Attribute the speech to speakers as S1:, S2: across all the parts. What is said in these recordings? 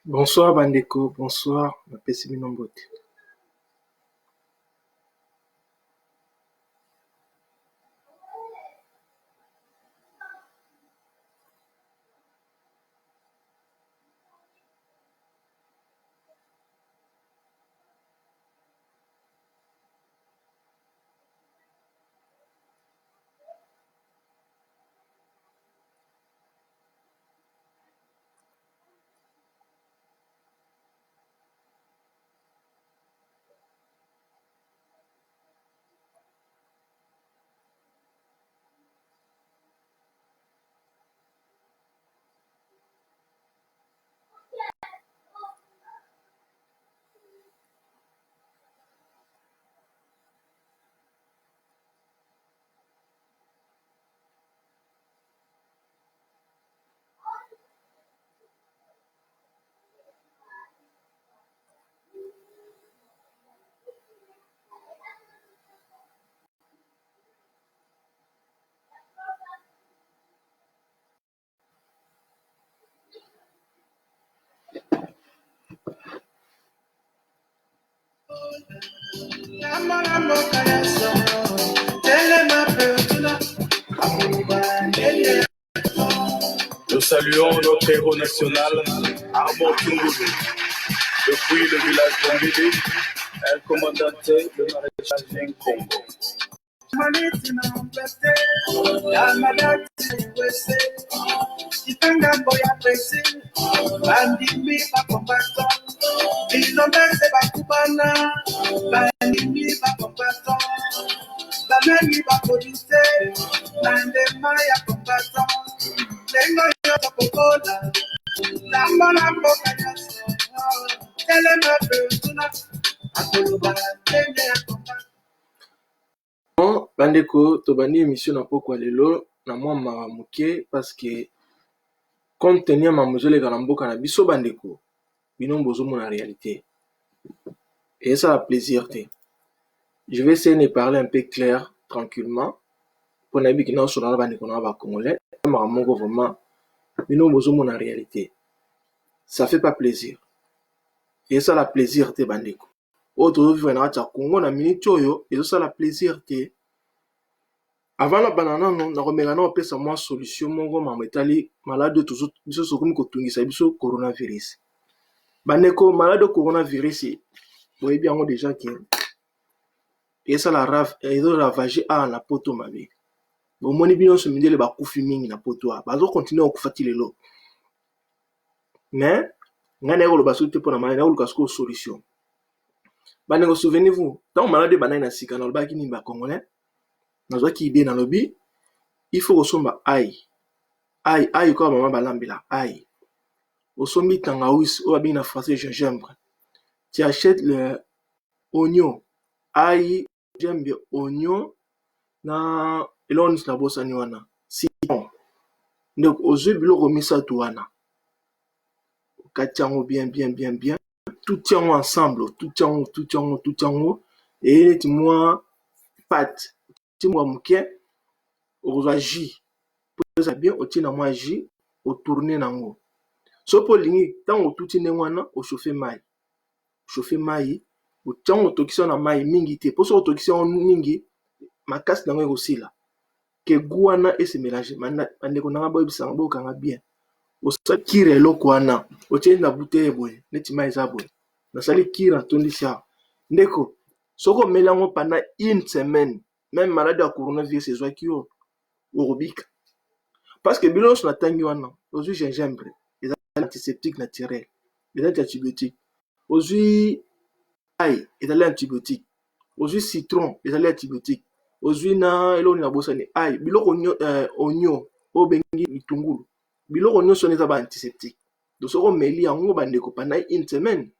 S1: Bonsoir Bandeko, bonsoir, ma PCB Nombote.
S2: Nous saluons notre héros national, Armand Tungulu. Depuis le village d'Ambili, El Comandante, le maréchal Nkongo.
S1: Bon, Bandeko, tobandi émission na pokwa lelo na mwa mawa muke parce que compte tenu ma mozole ka na mboka na biso Bandeko, bino bozo mona réalité. Et ça a plaisir te. Je vais essayer de parler un peu clair, tranquillement. Pour nabi ki na so na Bandeko na ba congolais, ma mongo vraiment bino bozo mona réalité. Ça fait pas plaisir. Et ça a plaisir te Bandeko. Autre vivre na cha Congo na minute oyo, et ça a plaisir te. Avant la banana non na komela na opesa moi solution mongo mametali malade toujours biso sokomi kotungisa biso coronavirus. Bandeko malade coronavirus boyebi yango déjà que et ça la rave et do ravager a na poto mabe. Bo moni bino so mindele ba kufi mingi na poto a. Bazo continuer okufati lelo. Mais ngana ko lo baso te pona malade ko kasko solution. Bandeko souvenez-vous, tant malade banana na sika na lobaki ni ba congolais. Nazwa ki idée na lobby, il faut osomba aïe quoi maman balambela aïe. Osombi tangaouis ou bien en français gingembre. Tu achètes le oignon, aïe, j'aime bien oignon na elon na bossa ni wana. Citron. Donc ozo bilo komisa to wana. Katiango bien. Tout tient ensemble, tout tient et moi pâte. timwa muke okozwa jus poza bien otie na mwa jus otourner nango so po lingi ntango otuti ndenge wana ochauffe mai otiango otokisa na mai mingi te mpo so otokisi yango mingi makasi nango ekosila ke gu wana ese mélange bandeko nanga boyebisanga bokanga bien osali kira eloko wana otie na bouteille boye neti mai eza boye nasali kira tondisi awa ndeko soko omeli yango pendant une semaine même malade ya coronavirus ezwaki yo okobika parce que bilo nyonso natangi wana ozwi gingembre eza antiseptique naturel eza antibiotique ozwi ail ezali antibiotique ozwi citron ezali antibiotique ozwi na eloko na bosani ail biloko onio obengi mitungulu biloko nyonso eza ba antiseptique donc soko omeli yango bandeko pendant une semaine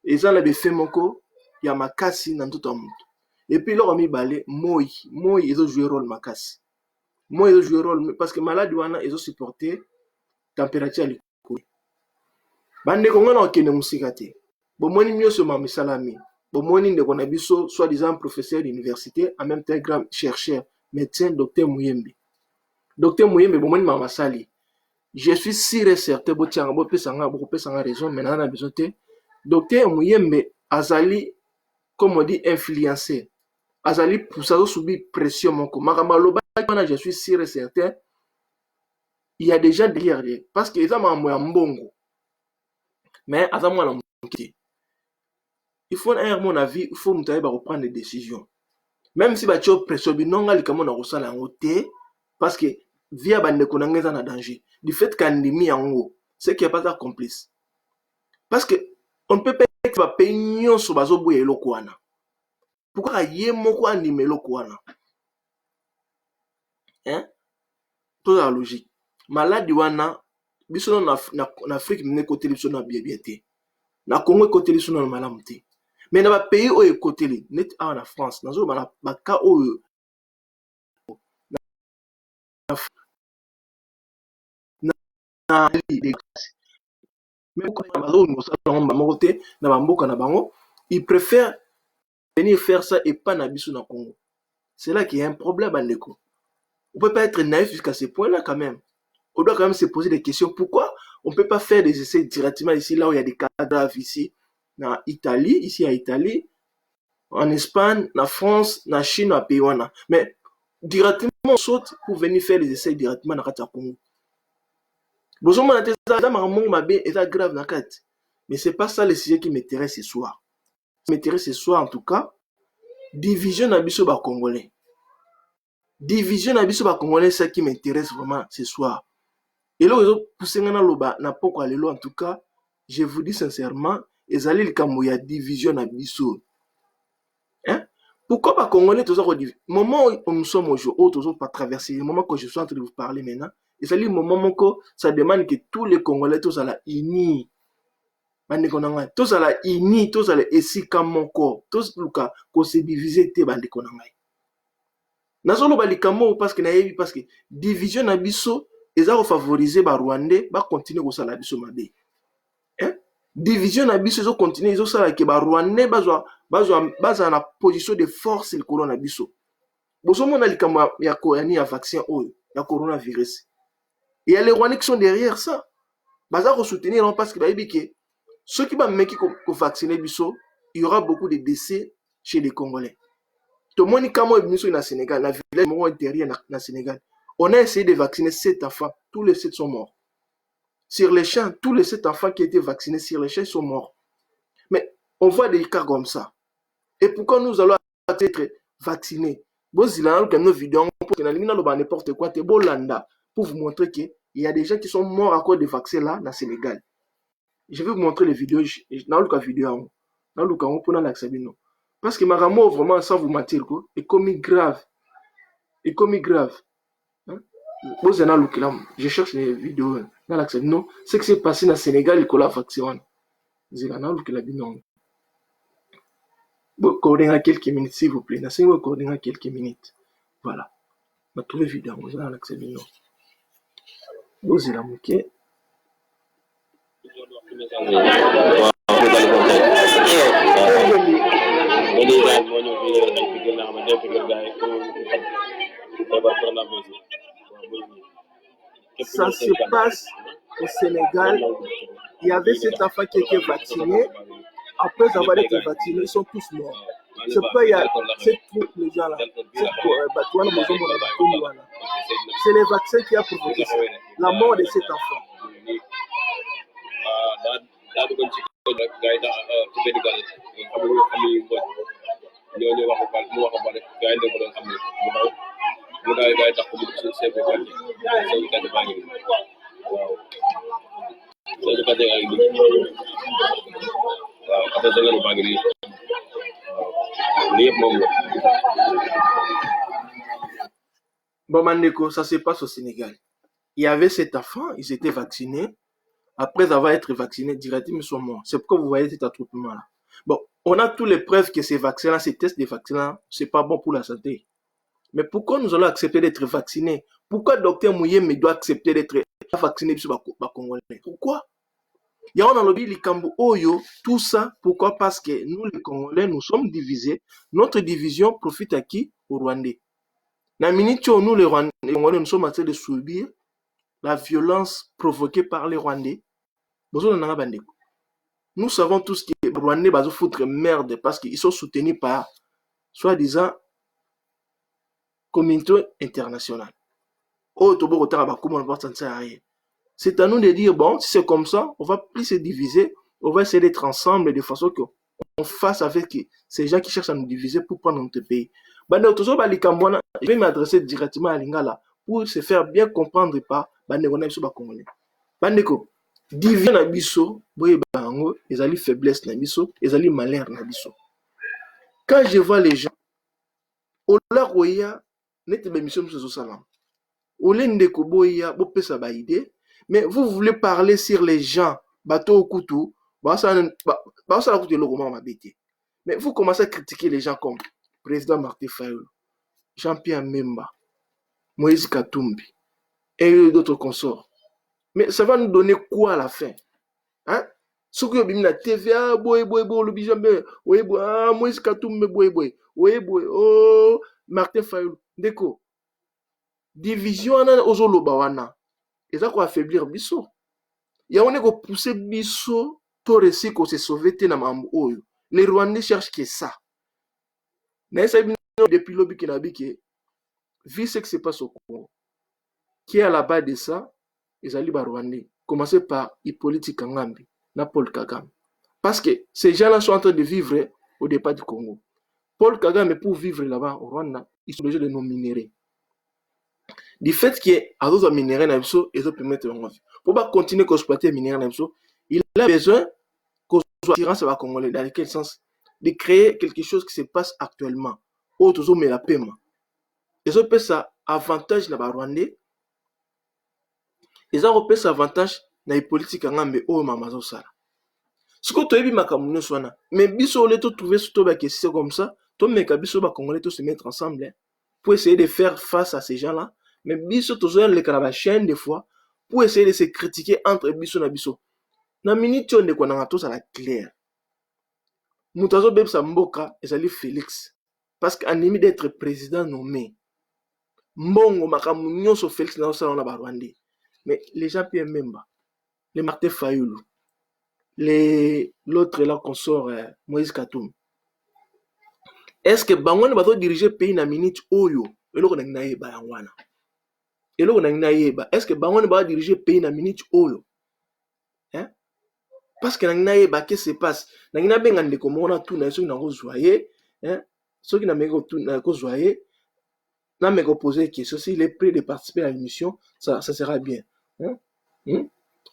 S1: eza na befe moko ya makasi na nzoto ya moto epuis eloko mibale moi ezojouer rôle makasi moi ezojouer rôle parce que maladi wana ezosupporter température ya likolo bandeko ngana okende mosika te bomoni nyonso mamisalami bomoni ndeko na biso soit disant professeur d'université en même temps grand chercheur médecin docteur Muyembe bomoni mamasali je suis sûr et certain botianga bopesanga raison mais nana besoin te docteur Muyembe azali comme on dit influencé azali poussa subir pression moko makambo alobaki wana je suis sûr et certain il y a des gens derrière lui parce que eza makambo ya mbongo mais aza mwana moke il faut à mon avis il faut mutaye ba reprendre des décisions même si batie pression binonga likambo na kosala yango te parce que via bandeko na ngeza na danger du fait qu'andimi yango c'est qu'il n'y a pas de complice parce que on peut pas ba pays nyonso bazoboya eloko wana pourquoi ye moko andima eloko wana hein to la logique maladi wana biso na Afrique mine côté biso na bien te na Congo côté biso na malamu te mais na ba pays oyo côté net awa na France nazo ba ka oyo na mais ils préfèrent venir faire ça et pas na biso na Congo. C'est là qu'il y a un problème, bandeko. On peut pas être naïf jusqu'à ce point-là quand même. On doit quand même se poser des questions. Pourquoi on peut pas faire des essais directement ici, là où il y a des cas graves ici, en Italie, ici à Italie, en Espagne, en France, en Chine, à Péouana. Mais directement, on saute pour venir faire les essais directement dans le Congo. Mais c'est pas ça le sujet qui m'intéresse ce soir. Ce qui m'intéresse ce soir, en tout cas, division nabiso ba Congolais. Division nabiso ba Congolais, c'est ça qui m'intéresse vraiment ce soir. Et là, en tout cas, je vous dis sincèrement, ezali likambo ya division nabiso. Hein? Pourquoi pas Congolais tous au moment où nous sommes aujourd'hui, toujours pas traverser, le moment que je suis en train de vous parler maintenant, ezali moment où ça demande que tous les Congolais tous à la unis. Bandeko nanga tous à la unis, tous à la esika moko, tous luka ko se diviser te bandeko nanga. Nazolo ba likambo parce que division na biso eza ko favoriser ba Rwandais ba continuer ko sala biso mabe. Hein? Division na biso zo continuer zo sala ke ba Rwandais bazwa na position de force le corona biso. Bozo mona likambo ya vaccin oyo ya coronavirus. Et il y a les Rwandais qui sont derrière ça. Baza ko soutenir parce que ba yebike ceux qui vont vacciner biso, il y aura beaucoup de décès chez les Congolais. Tout le monde qui est au Sénégal, la village intérieure au Sénégal, on a essayé de vacciner 7 enfants, tous les 7 sont morts. Sur les champs, tous les 7 enfants qui étaient vaccinés sur les champs sont morts. Mais on voit des cas comme ça. Et pourquoi nous allons être vaccinés? Bon, il y a nos vidéos n'importe quoi, pour vous montrer qu'il y a des gens qui sont morts à cause des vaccins là, dans le Sénégal. Je vais vous montrer les vidéos dans le cas vidéo dans le cas pour l'accès. Parce que ma ramo vraiment sans vous mentir quoi est comme grave hein? Je cherche les vidéos dans l'accès non ce qui s'est passé dans Sénégal il colla vaccin c'est là dans le binon bon coordonner quelques minutes s'il vous plaît na c'est coordonner quelques minutes voilà on va trouver vidéo dans l'accès binon bon c'est là OK. ça se passe au Sénégal. Il y avait cet enfant qui était vacciné. Après avoir été vacciné, ils sont tous morts. C'est pourquoi il y a cette troupe, les gens-là. C'est les vaccins qui a provoqué ça. La mort de cet enfant. Bon, Mandeko, ça se passe au Sénégal. Il y avait cet enfant, ils étaient vaccinés. Après avoir été vaccinés, directement, ils sont morts. C'est pourquoi vous voyez cet attroupement-là. Bon, on a toutes les preuves que ces vaccins-là, ces tests de vaccins-là, c'est pas bon pour la santé. Mais pourquoi nous allons accepter d'être vaccinés? Pourquoi Dr Mouyem doit accepter d'être vacciné sur les Congolais? Pourquoi? Il y a un lobby, les Kambo Oyo, tout ça. Pourquoi? Parce que nous, les Congolais, nous sommes divisés. Notre division profite à qui? Aux Rwandais. Dans la minute où nous, les Congolais, nous sommes en train de subir la violence provoquée par les Rwandais. Nous savons tous que les Rwandais vont foutre merde parce qu'ils sont soutenus par, soi-disant, communauté internationale. C'est à nous de dire, bon, si c'est comme ça, on va plus se diviser, on va essayer d'être ensemble de façon qu'on fasse avec ces gens qui cherchent à nous diviser pour prendre notre pays. Je vais m'adresser directement à Lingala pour se faire bien comprendre par Congolais. Bandeko, division na biso, boye bango, ezali faiblesse na biso, ezali malheur na biso. Quand je vois les gens, ola roya, nete bemission sur salam. Olende koboya, bopesa ba idée, mais vous voulez parler sur les gens, bateau au couteau, mais vous commencez à critiquer les gens comme président Martin Fayulu, Jean-Pierre Memba, Moïse Katumbi et d'autres consorts. Mais ça va nous donner quoi à la fin? Hein? Ce que vous avez TVA, Moïse Katumbi, oh, Martin Fayulu, Deko. Division aux Olobawana. Et ça va affaiblir Bisso. Il y a on est pousser Bisso, tout récit qu'on s'est sauvé, les Rwandais cherchent que ça. Mais ça, depuis l'objet qui n'a vu ce qui se passe au Congo, qui est à la base de ça, ils allaient par Rwandais. Commencer par Hippolyte Kangambi, Paul Kagame. Parce que ces gens-là sont en train de vivre au départ du Congo. Paul Kagame, pour vivre là-bas au Rwanda, ils sont obligés de nous minérer. Du fait qu'il y a d'autres minéraux dans le sol, ils ont permettre de pour pas continuer à exploiter les minéraux dans le sol, il a besoin qu'on soit attirant sur la Congolais. Dans quel sens? De créer quelque chose qui se passe actuellement. Autres mais la paiement. Ils ont ça avantage dans le Rwandais. Ils ont ça avantage dans les politiques en Ambe au Mamazo Sala. Ce que tu as vu ma camoufle soit mais biso le tout trouver surtout que c'est comme ça. Toi mais biso ba Congolais tous se mettre ensemble pour essayer de faire face à ces gens-là. Mais biso toujours les la chaîne des fois pour essayer de se critiquer entre biso na biso. Na minute on de kona tous à la claire. Mutazo bebsa mboka ezali Félix parce qu'animi d'être président nommé. Mbongo makamu nyonso Félix na osala na Rwandais. Mais les gens Pierre Memba, les Martin Fayulu, l'autre là qu'on sort Moïse Katumbi. Est-ce que Bangwane va diriger le pays na minute oyo? Est-ce que Bangwane va diriger le pays na minute oyo? Hein? Parce que qu'est-ce qui se passe? Nangina bengande comme on a tout na ceux qui n'ont joyé, hein? Ceux qui n'ont tout na joyé, n'a me poser question s'il est prêt de participer à l'émission, ça sera bien. Hein?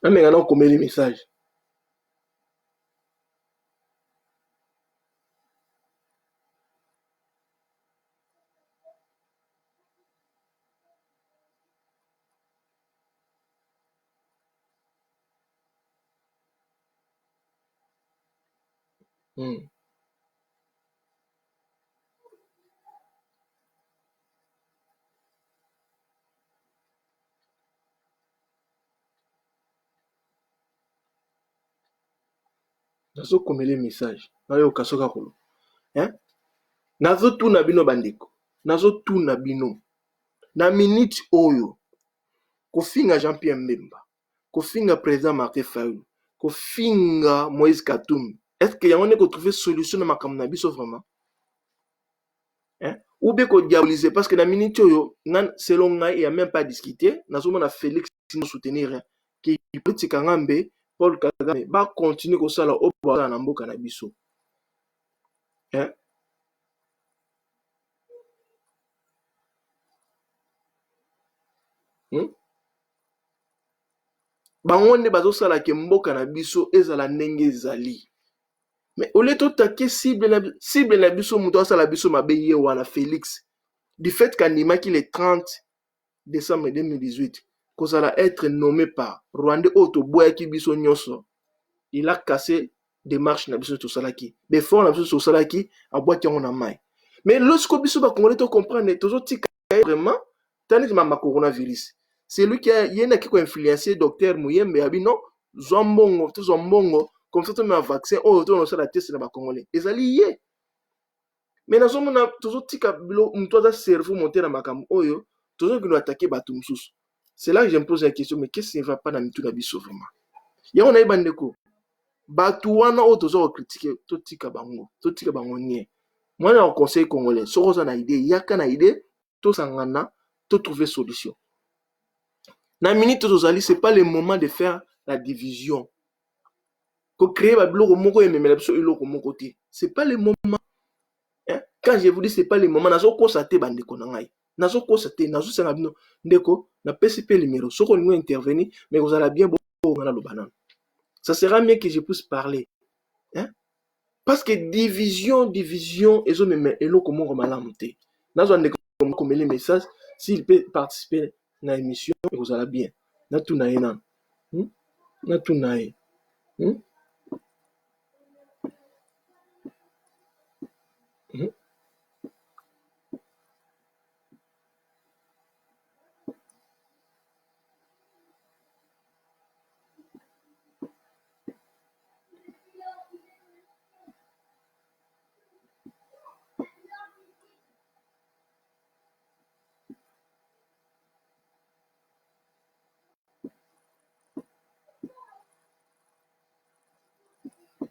S1: Mais on commet les messages. Nazo komele message nayo kasoka kolo hein nazo tuna bino bandeko nazo tuna bino na minute oyo kofinga Jean-Pierre Mbemba, kofinga président Martin Fayulu, kofinga Moïse Katumbi. Est-ce que yango neko trouver solution na makambo na biso vraiment? Hein? Ou bien qu'on diabolise parce que dans la minute selon moi, il n'y a même pas discuté. Nous avons Félix nous soutenir qui peut Kangambe, Paul Kagame, va continuer comme ça là au pouvoir dans Mboka na biso. Hein? Bangonde bazo sala ke Mboka na biso ezala ndenge ezali. Mais au lieu de taquer cible na biso muto sala biso mabe ye wana Félix. Du fait qu'Anima qui le 30 décembre 2018, qu'on allait être nommé par Rwanda Otoboya qui biso nyoso, il a cassé des marches na biso to salaki. Des fonds na biso to salaki a boîte on a mai. Mais lorsque biso ba congolais to comprendre toujours tika vraiment tandis que ma coronavirus. C'est lui qui a yena qui ko influencer docteur Muyembe abi non zombongo to zombongo comme ça to me vaccin oh to no sala test na ba congolais. Ezali yé. Mais nous avons toujours tika bilo mtoza cerveau monter na makambo oyo toujours que nous attaquer bato mususu. C'est là que je me pose la question, mais qu'est-ce qui ne va pas dans mitu na biso vraiment? Ya on a bandeko bato wana o toujours critiquer to tika bango nie. Moi na conseil congolais soko za na idée yaka na idée to sangana to trouver solution. Na minute tozali c'est pas le moment de faire la division. Ko créer ba biloko moko ememela biso iloko moko te. C'est pas le moment. Quand je vous dis c'est pas le moment, nazo constater bandeko na ngai. Nazo constater, nazo senga bino ndeko na PCP numéro. Soko ningo intervenir, mais vous allez bien bon na lo banane. Ça sera mieux que je puisse parler. Hein? Parce que division ezo meme eloko moko malamu te. Nazo ndeko comme les messages, s'il peut participer na émission, vous allez bien. Na tout na ena. Na tout na e.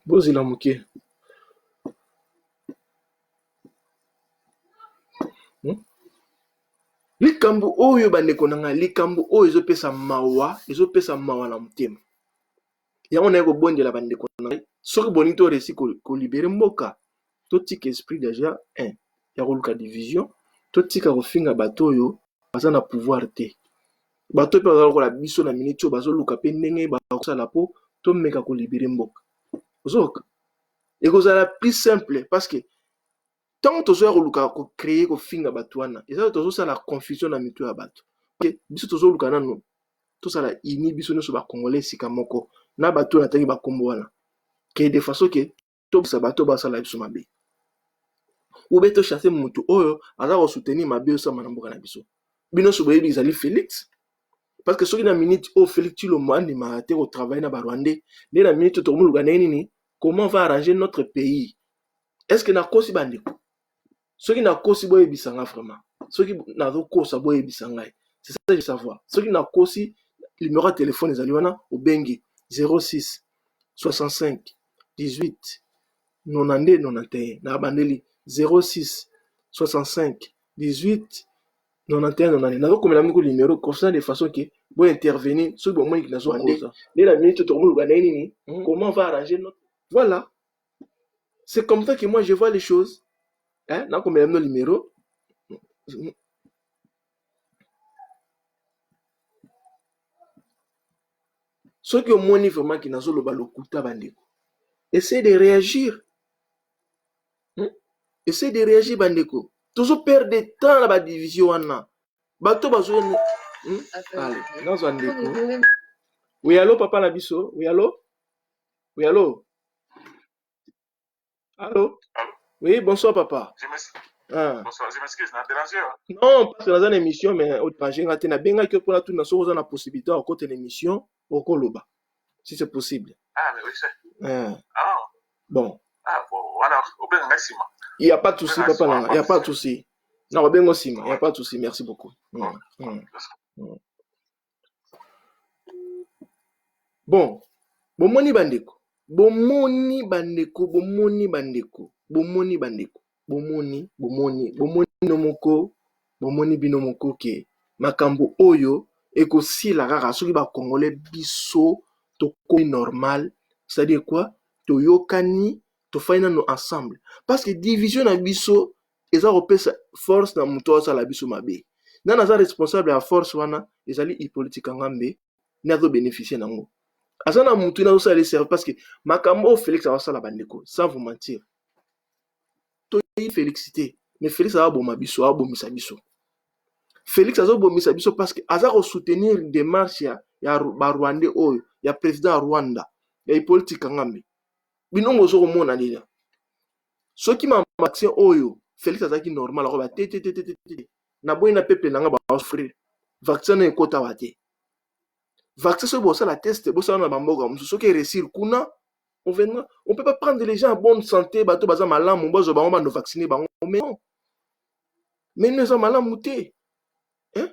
S1: Bozila muke. Likambo oyo bandeko nanga likambo oyo ezopesa mawa na mutema. Yango na ko bondela bandeko nanga. Soki bonito resi ko libérer mboka. To tika esprit déjà ya ko luka division, to tika ko finga bato oyo baza na pouvoir te. Bato pe bazala ko la biso na minute oyo bazo luka pe ndenge ba ko sala po to meka ko libérer mboka. Ozoka. Et que ça la plus simple parce que tant que tu as créé ko finga batwana et ça tu as la confusion na mitu ya bato. OK, biso tozo luka nano. Tout ça la ini biso no so ba congolais sika moko na bato na tangi ba kombo wana. Que de façon que to sa bato ba sala biso mabe. Ou beto chasser mutu oyo aza ko soutenir mabe so manamboka na biso. Bino so boyebi ezali Félix. Parce que soki na minute o Félix tu le mandi ma te au travail na ba Rwandais, ne na minute to muluka nini. Comment on va arranger notre pays? Est-ce que na kosi bandeko? Ceux qui na kosi boye bisanga vraiment. Ceux qui na kosa boye bisanga. C'est ça que je veux savoir. Ceux qui na kosi numéro de téléphone les aliwana au bengi 06 65 18 92 91 na bandeli 06 65 18 91 91 na ko mela miko numéro comme de façon que boye intervenir ceux qui moins qui na zo kosa. Dès la minute to muluka nini comment on va arranger notre. Voilà. C'est comme ça que moi je vois les choses. Hein? Là, comme le numéro. Ceux qui ont moins vraiment qui n'ont pas le coup de essayez de réagir. Essayez de réagir, bandeko. Toujours perdre de temps à la division. Bato bazo. Allez, dans un déco. Oui, allô, papa Nabiso. Oui, allô. Oui, allô. Allô? Oui, bonsoir, papa.
S3: Bonsoir, je m'excuse, n'a dérangé.
S1: Non, parce que dans une émission, mais au dérangé, on a bien que pour la toute nation, on a la possibilité à côté de l'émission, au Koloba, si c'est possible.
S3: Ah, mais oui, c'est.
S1: Bon.
S3: Ah, bon, voilà, au bien, merci, moi.
S1: Il n'y a pas de souci, papa, il n'y a pas de souci. Non, au bien aussi, il n'y a pas de souci, merci beaucoup. Bon, bomoni bandeko. Bomoni bandeko. Bomoni binomoko ke makambo oyo ekosila kaka soki ba congolais biso tokomi normal, c'est-à-dire quoi? Toyokani, tofai nano ensemble. Parce que division na biso eza kopesa force na muto asala biso mabe. Nana za responsable ya force wana ezali Hippolyte Kangambe nazo bénéficier nango. Azana mutu na osala servir parce que makambo Félix awasala bandeko sans vous mentir. Toyi félicité, mais Félix a boma biso, a bomisa biso. Félix a bomisa biso parce que aza ko soutenir démarche ya Rwanda oyo, ya président Rwanda, ya Hippolyte Kangambe. Binongo zo komona nina. Soki ma vaccin oyo Félix azaki normal ko ba te na boyi na peuple nanga ba offrir vaccin na ekota wate. Vaccin so bossa la test bossa na bamboka musu soki réussir kuna on peut pas prendre les gens en bonne santé bato baza malamu bozo bango bando vacciner bango mais non. Mais nous sommes malamu te. Hein?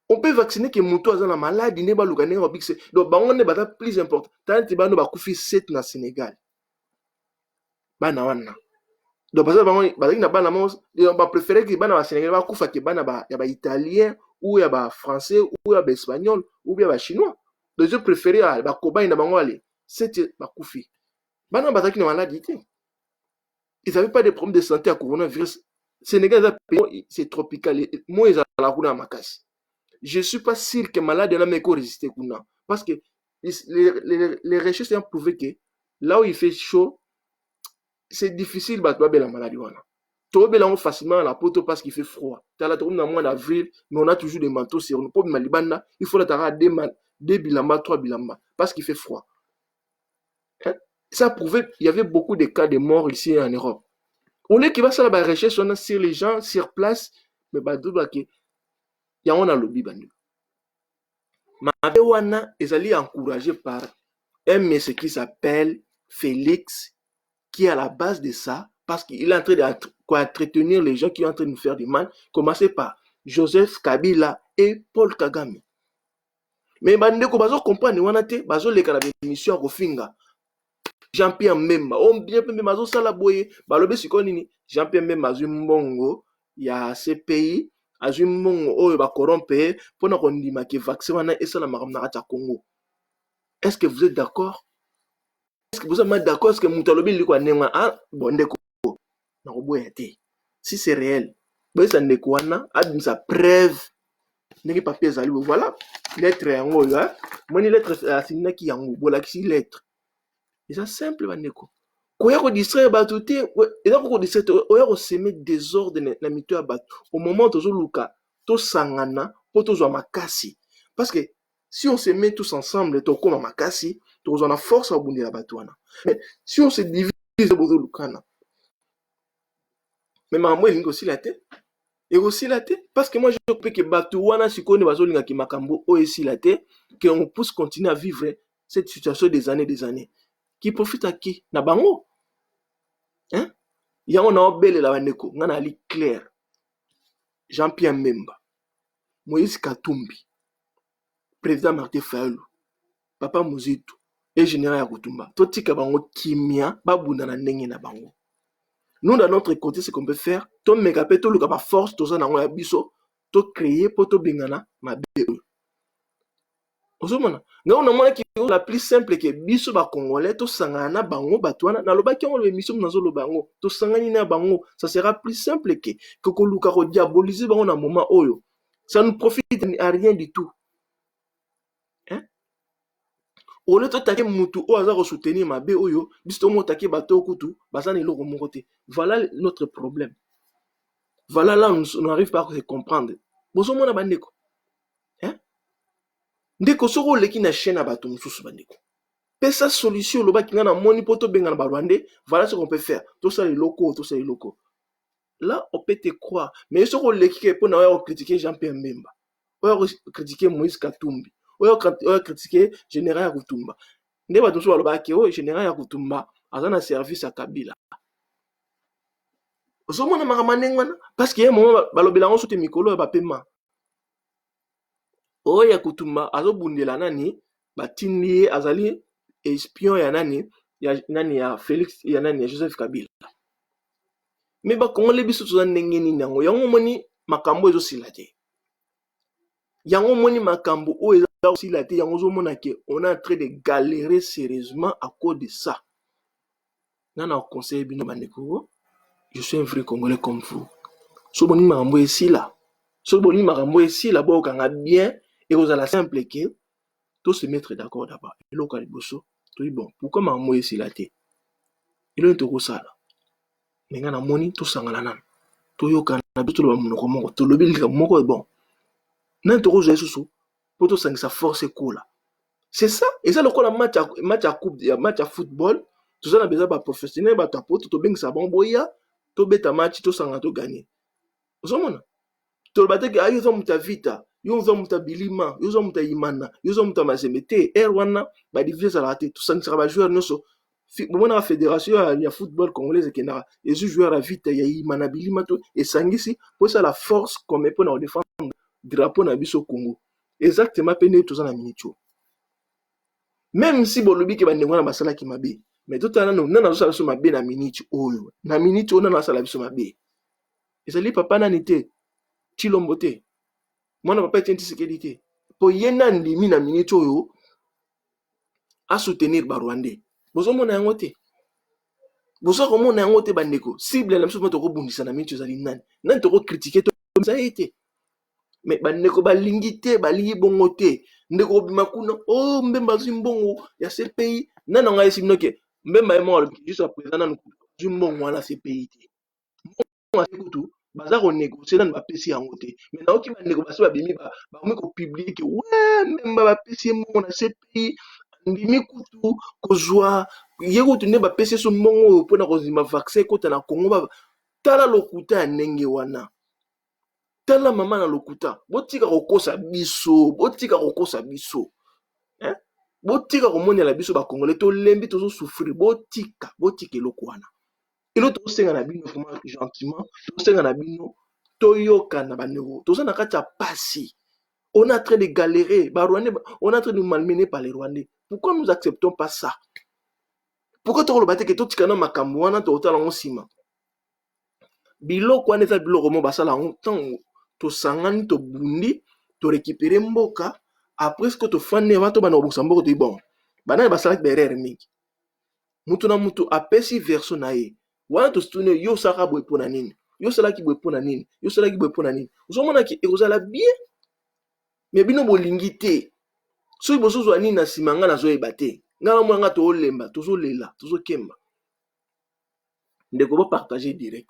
S1: On peut vacciner que muto aza na maladie ne ba luka ne ba bikse. Donc bango ne bata plus important. Tant bano ba kufi 7 na Sénégal. Bana wana. Donc parce que bango na bana mo ba préférer que bana ba Sénégal ba kufa ke bana ba ya ba italien ou ya ba français ou ya ba espagnol ou bien ba chinois. Donc je préférais ba kobaye na bango aller 7 ba kufi. Bana bataki na maladie te. Ils n'avaient pas de problème de santé à coronavirus. Sénégal, c'est tropical. Moi, ils ont la makasi. Je ne suis pas sûr que malade n'a pas résisté. Parce que les recherches ont prouvé que là où il fait chaud, c'est difficile de battre la maladie. Tu peux facilement à la poteau parce qu'il fait froid. Tu as la tourne dans le mois d'avril, mais on a toujours des manteaux sur nous. Il faut la deux bilamba, 3 bilamba, parce qu'il fait froid. Ça a prouvé qu'il y avait beaucoup de cas de morts ici en Europe. On est qui va faire la recherche sur les gens sur place, mais il y a un lobby. Mais wana est encouragé par un monsieur qui s'appelle Félix, qui est à la base de ça, parce qu'il est en train d'entretenir les gens qui sont en train de nous faire du mal, commencer par Joseph Kabila et Paul Kagame. Mais bandeko bazo comprendre wana te, bazo leka na mission à Kofinga. Jean-Pierre Memba, on bien pe mazo sala boye, balobe siko nini, Jean-Pierre Memba azui mbongo ya CPI, azui mbongo oyo ba corrompe pona kondima ke vaccin wana esala makamna kata Congo. Est-ce que vous êtes d'accord? Est-ce que vous êtes d'accord? Est-ce que mutalobi liko anenga ah bondeko na koboya te? Si c'est réel, boye sa ndeko wana adin sa preuve ndenge papier zali voilà, lettre yango ya, moni lettre asinina ki yango bola ki lettre. C'est simple, bandeko. Koya ko distraire bato te, eza ko distraire, oya ko semer désordre na mito ya bato. Au moment tozo luka, to sangana, po tozo makasi. Parce que si on se met tous ensemble, to koma makasi, tozo na force à bundela bato wana. Mais si on se divise bozo lukana. Mais maman elingo aussi la tête. Et aussi la tête parce que moi je peux que bato wana sikone bazo linga ki makambo o esi la tête que on puisse continuer à vivre cette situation des années. Qui profite à qui? Na bango. Hein? Ya on a obélé la bandeko. Ngana ali clair. Jean-Pierre Memba. Moïse Katumbi. Président Martin Fayulu. Papa Muzitu. Et général Yakutumba. Totika bango kimia. Babuna na ndenge na bango. Nous, dans notre côté, ce qu'on peut faire, to mekape, to luka ba force, to sa nango ya biso, to créer, poto bingana, ma bébé. Osomona nga on amona ki la plus simple que biso ba congolais to sangana bango batwana na loba ki on le mission nazo lo bango to sangani na bango ça sera plus simple que koluka ko diaboliser bango na moment oyo ça ne profite à rien du tout hein au lieu to take mutu o aza ko soutenir mabe oyo biso mo take bato kutu basana iloko moko te voilà notre problème voilà là on n'arrive pas à se comprendre bosomona bandeko hein. Ndeko soko leki na chaîne bato mususu bandeko. Pesa solution loba kinga na moni poto benga na barwande, voilà ce qu'on peut faire. Tout ça les locaux. Là on peut te croire, mais soko leki ke pona wa critiquer Jean-Pierre Memba. Wa critiquer Moïse Katumbi. Wa critiquer général Yakutumba. Nde bato so loba ke o général Yakutumba azana service à Kabila. Osomona makamandengwana parce que moment balobela ngo sote mikolo ba paiement. Oya Kutumba azobundela nani batindi azali espion ya nani ya Félix ya nani ya Joseph Kabila. Mais bakongole biso toza ndenge nini yango yango moni makambo ezosila te. Yango moni makambo oyo ezosila te yango ozomona ke on est en train de galérer sérieusement à cause de ça. Nana conseil bino bandeko, je suis un vrai Congolais comme vous. So boni makambo esila. So boni makambo esila bo kanga bien et ozala simple ke to se mettre d'accord d'abord. Eloko liboso, to di bon, pourquoi makambo esila te? Ilo ntoko sala. Nenga na moni to sangala nana. To yoka na biso lo monoko moko, to lobi lika moko bon. Nan toko zo esusu, po to sangisa force kola. C'est ça, et ça le quoi la match à football, tout ça na besoin ba professionnel ba tapoto to beng sa bomboya, to beta match to sanga to gagner. Ozomona. To le bateke ayo zo muta vita, yo zo muta bilima, yo zo muta imana, yo zo muta mazemete, wana ba diviser la raté, to sangisa ba joueur noso. Bon la fédération ya football congolaise kenara, et ce joueur à vite ya imana bilima to et sangisi pour ça la force comme pour na défendre drapeau na biso Congo. Exactement pene to ça na minicho. Même si bolobi ke bandengo na basala ki mabe, mais tout à l'heure nana zo sala mabe na minicho oyo. Na minicho nana sala biso mabe. Et ça li papa na nité Chilombote. Mwana papa tenti sécurité. Po yena ndimi na minicho oyo à soutenir ba Rwandais. Bozo mona yango te. Bozo ko mona yango te bandeko. Cible la mso to ko bundisa na minicho zali nani. Nani to ko critiquer to ça été. Mais bandeko balingi te, balingi bongo te. Ndeko bima kuna, oh mbemba zimbongo ya ce pays. Nana nga esi mnoke. Mbemba mo juste à présent na zimbongo na ce pays te. Mbongo akutu baza ko négocier na ba pesi yango te. Mais na oki bandeko baso ba bimi ba ko publier que ouais mbemba ba pesi mbongo na ce pays. Ndimi kutu kozwa yeko tunde ba pesi so mbongo pona kozima vaccin kota na Congo ba tala lokuta ya ndenge wana. Tala mama na lokuta, botika kokosa biso, botika kokosa biso. Hein? Botika komonela biso ba Congolais to lembi to souffrir, botika eloko wana. Elo to senga na bino vraiment gentiment, to senga na bino to yoka na banero. To na kati ya pasi. On est en train de galérer, on est en train de nous malmener par les Rwandais. Pourquoi nous acceptons pas ça? Pourquoi to lo bateke to tika na makambo wana to otala ngosima? Biloko wana eza biloko mo basala ntango to sangani to bundi to récupérer mboka après ce que to fane va to bana obusa mboko to bon bana basala berere mingi mutu na mutu apesi version na ye wana to stune yo saka boy pona nini yo sala ki boy pona nini yo sala ki boy pona nini uzomona ki ekozala bien mais bino bolingi te so bozo zo nini na simanga na zo ebate ngala mwanga to olemba to zo lela to zo kemba ndeko bo partager direct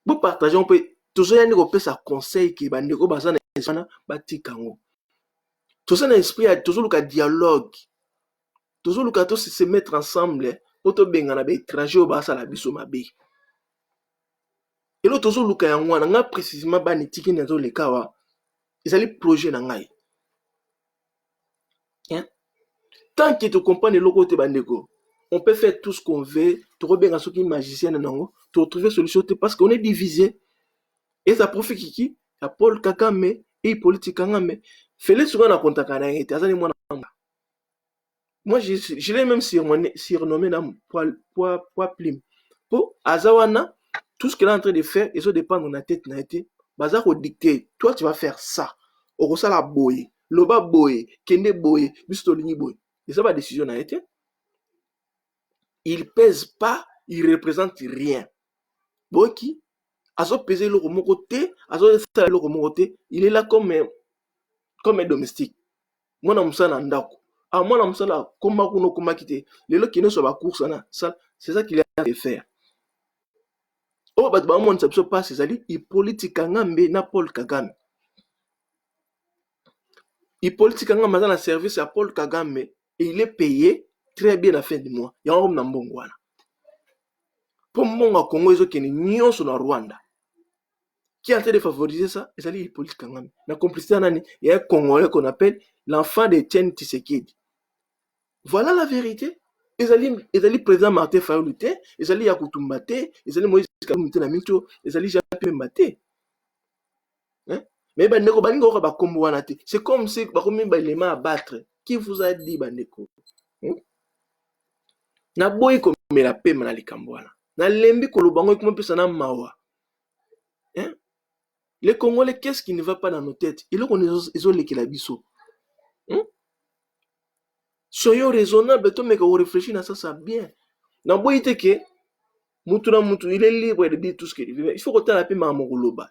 S1: bo partager on peut toujours y a un conseil qui va nous baser na batikango toujours na esprit toujours le dialogue toujours le to se mettre ensemble pour to benga na ba étranger au basa la biso mabe et l'autre toujours le yango na nga précisément ba netiki na zo le kawa ezali projet na ngai hein tant que tu comprends le côté bandeko on peut faire tout ce qu'on veut to benga soki magicien nango to trouver solution parce qu'on est divisé. Et ça profite qui a Paul Kagame et politique Kagame. Félix Souga na kontaka na été azali mwana manga. Moi je l'ai même surnommé na poids plim. Pour azawana tout ce qu'il est en train de faire et ça dépend de la tête na été baza ko dicter toi tu vas faire ça. Orosa la boy, loba boy, kende boy, bisto lini boy. Et ça va décision na été. Il pèse pas, il représente rien. Boki azo peser le moko te, azo sala le moko te, il est là comme un domestique. Mwana musala ndako. Ah mwana musala koma kuno koma kite. Lelo kino so ba course na, ça c'est ça qu'il a à faire. Oh bat ba mon sabso pas c'est ali Hippolyte Ngambe na Paul Kagame. Hippolyte Ngambe dans la service à Paul Kagame et il est payé très bien à la fin du mois. Ya ngom na mbongo wana. Pour monga Congo ezo kene nyonso na Rwanda. Qui est en train de favoriser ça? C'est Hippolyte Kagame. La complicité, il y a un Congolais qu'on appelle l'enfant de Etienne Tshisekedi. Voilà la vérité. Ils allaient président Martin Fayulu, ils allaient Yakutumba, ils allaient Moïse Katumba, ils allaient Jean-Pierre Mbate. Mais c'est comme si ils ont à battre. Qui vous a dit, bandeko? Na boy komela pema na likambo wana. Na lembi kolobango ekoma pesa na mawa. Hein? Les Congolais, qu'est-ce qui ne va pas dans nos têtes? Ils ont les biso. Soyons raisonnables, tout mais qu'on réfléchit à ça, ça bien. Na boy te que mutu na mutu, il est libre de dire tout ce qu'il veut. Il faut qu'on la paix à Mongoloba.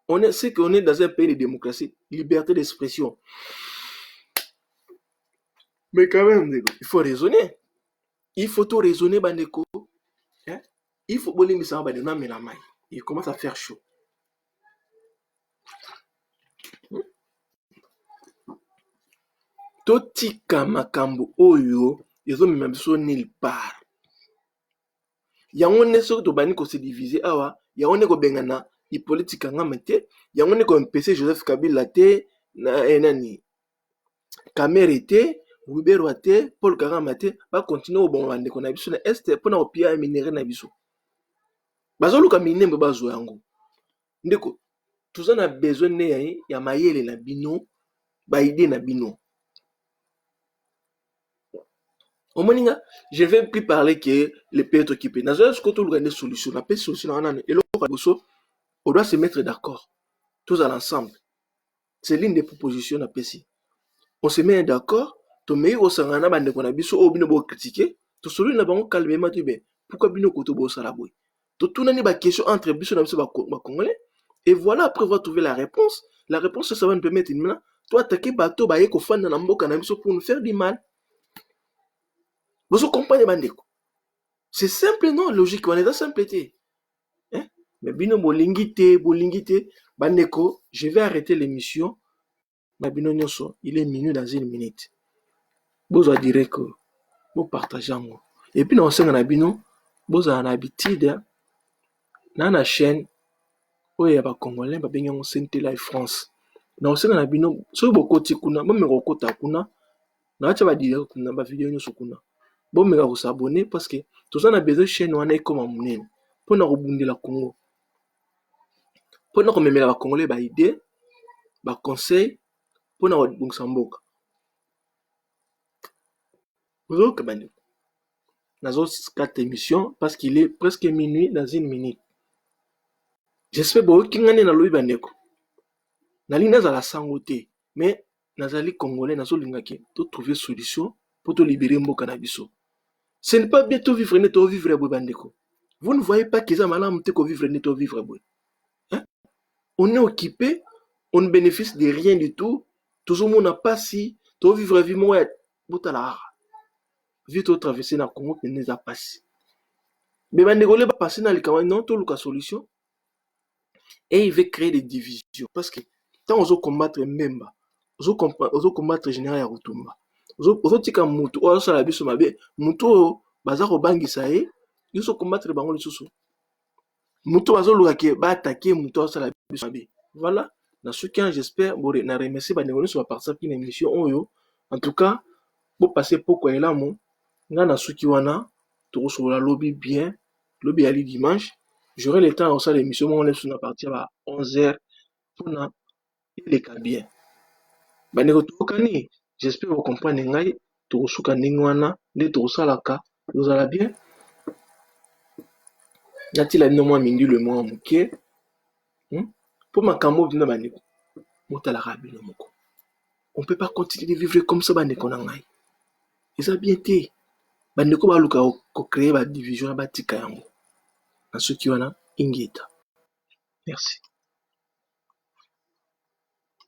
S1: On sait qu'on est dans un pays de démocratie, liberté d'expression. Mais quand même, il faut raisonner. Il faut tout raisonner, bandeko. Il faut que les gens aient il commence à faire chaud. Totika makambo oyo, ils ont même besoin nulle part. Yango ne so to bani ko se diviser awa, yango ne ko bengana i politique ngama te, yango ne ko MPC Joseph Kabila te na enani. Kamere te, Wibero te, Paul Kagame te, ba continuer au bon bande ko na biso na est pour na opia minéré na biso. Bazo luka minembe bazo yango. Ndeko, tout ça na besoin ne ya mayele na bino, ba idée na bino. Au moins, je ne vais plus parler que les pays sont occupés. Dans un côté, il y a des solutions. La solution, on doit se mettre d'accord. Tous ensemble. C'est l'une des propositions de la PSI. On se met d'accord. Tu mets au Sangana, on a besoin de critiquer. Tu solutions n'a pas calmement. Pourquoi bino koto bo salaboy? Tu tournes les questions entre biso na biso ba Congolais. Et voilà, après avoir trouvé la réponse. La réponse, ça va nous permettre maintenant. Toi, attaquer bateau, ba yeko fan na mboka na biso pour nous faire du mal. Vous comprenez, bandeko? C'est simple, non? Logique, on est dans simpleté. Hein? Mais bino bolingite, bandeko, je vais arrêter l'émission. Babino nyoso, il est minuit dans une minute. Vous allez dire que vous partagez moi. Et puis, nous sommes en bino, vous avez l'habitude, dans la chaîne, où il y a des Congolais, il y a Sainte Life France. Nous sommes en bino, si vous avez kuna, même si vous avez kuna, nous avons dit que nous avons vidéo sur kuna. Bon, mais vous s'abonner parce que tout ça, on a besoin de chaîne, on est comme un mounine. Pour nous rebondir la Congo. Pour nous remettre la Congolais, bah, idée, bah, conseil, pour nous rebondir la Congo. Vous avez que nous avons 4 émissions parce qu'il est presque minuit dans une minute. J'espère que vous avez Louis Bandeko. Nous avons la sangoté, mais nous avons les Congolais, nous avons trouvé solution pour te libérer de cannabis. Ce n'est pas bien de vivre net ou vivre à Bandeko. Vous ne voyez pas qu'ils ont malade de vivre net ou vivre à hein? On est occupé, on ne bénéficie de rien du tout. Tout le monde n'a pas si, tu vivre à vivre à Boutala. Vite au traverser dans le Congo, mais n'est pas passé. Mais Bandeko va passer dans le Cameroun, non, tout le solution. Et il veut créer des divisions. Parce que tant on veut combattre Memba, on veut combattre le général Yarutumba. Ozotika mutu oyo sala biso mabe mutu oyo baza kobangisa ye biso combattre bango lisusu mutu bazoluka ke ba attaquer mutu oyo sala biso mabe. Voilà, na soutien, j'espère na remercier ba ndeko sur participer à l'émission oyo. En tout cas, pour passer poko elamo nga na suki wana to sur la lobby bien lobby ali dimanche. J'aurai le temps aussi l'émission on laisse na partir à 11h pour na les cas bien. Ba ndeko tokani. J'espère que vous comprenez ngai to suka ningwana nde to salaka vous allez bien. Yati-la no mingi le mois muke. Pour ma camo bina bandeko. Mota la rabi no moko. On peut pas continuer de vivre comme ça bandeko na ngai. Et ça bien té. Bandeko ba luka ko créer ba division ba tika yango. Na ceux qui wana ingeta. Merci.